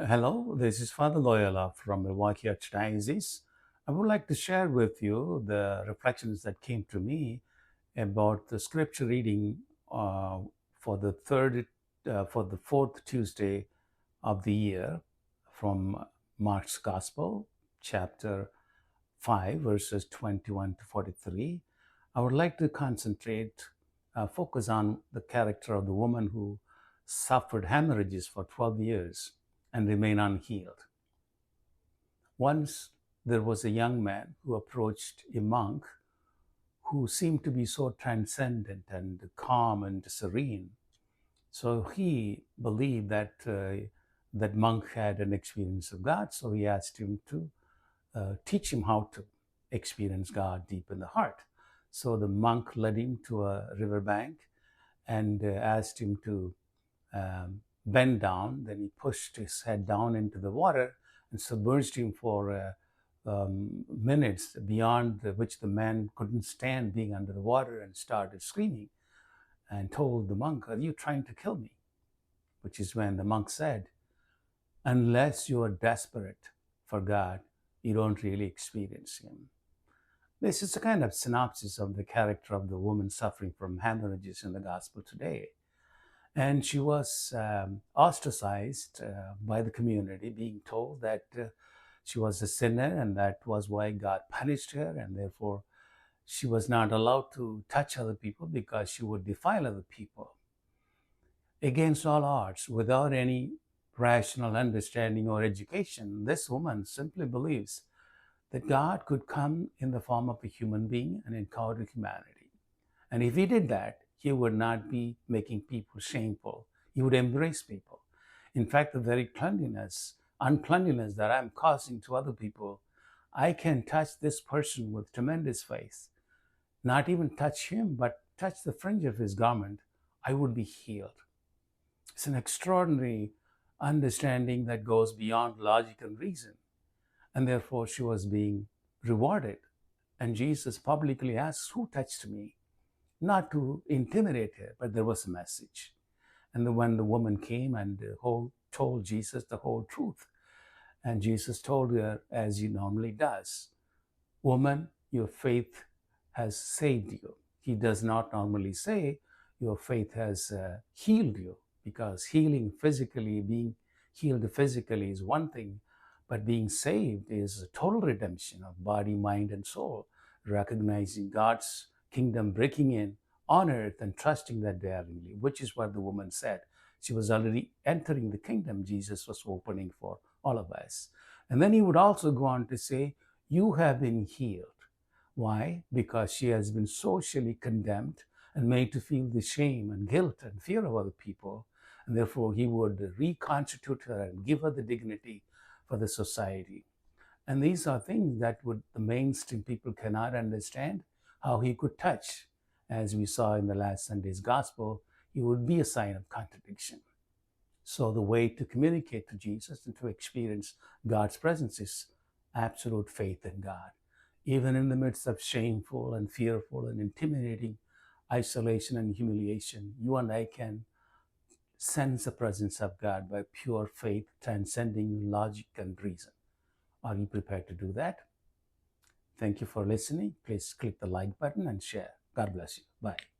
Hello, this is Father Loyola from Milwaukee Archdiocese. I would like to share with you the reflections that came to me about the scripture reading uh, for the fourth Tuesday of the year from Mark's Gospel, chapter 5, verses 21 to 43. I would like to focus on the character of the woman who suffered hemorrhages for 12 years and remain unhealed. Once there was a young man who approached a monk who seemed to be so transcendent and calm and serene. So he believed that monk had an experience of God. So he asked him to teach him how to experience God deep in the heart. So the monk led him to a riverbank and asked him to bend down. Then he pushed his head down into the water and submerged him for minutes, beyond which the man couldn't stand being under the water and started screaming and told the monk, "Are you trying to kill me?" Which is when the monk said, "Unless you are desperate for God, you don't really experience Him." This is a kind of synopsis of the character of the woman suffering from hemorrhages in the gospel today. And she was ostracized by the community, being told that she was a sinner and that was why God punished her, and therefore she was not allowed to touch other people because she would defile other people. Against all odds, without any rational understanding or education, this woman simply believes that God could come in the form of a human being and encounter humanity. And if he did that, he would not be making people shameful. He would embrace people. In fact, the very uncleanliness that I'm causing to other people, I can touch this person with tremendous faith. Not even touch him, but touch the fringe of his garment, I would be healed. It's an extraordinary understanding that goes beyond logic and reason. And therefore, she was being rewarded. And Jesus publicly asks, "Who touched me?" Not to intimidate her, but there was a message. And when the woman came and told Jesus the whole truth, and Jesus told her, as he normally does, "Woman, your faith has saved you." He does not normally say, "Your faith has healed you," because healing physically, being healed physically is one thing, but being saved is a total redemption of body, mind, and soul, recognizing God's kingdom breaking in on earth and trusting that daringly, which is what the woman said. She was already entering the kingdom Jesus was opening for all of us. And then he would also go on to say, "You have been healed." Why? Because she has been socially condemned and made to feel the shame and guilt and fear of other people. And therefore, he would reconstitute her and give her the dignity for the society. And these are things that the mainstream people cannot understand how he could touch. As we saw in the last Sunday's gospel, he would be a sign of contradiction. So the way to communicate to Jesus and to experience God's presence is absolute faith in God. Even in the midst of shameful and fearful and intimidating isolation and humiliation, you and I can sense the presence of God by pure faith, transcending logic and reason. Are you prepared to do that? Thank you for listening. Please click the like button and share. God bless you. Bye.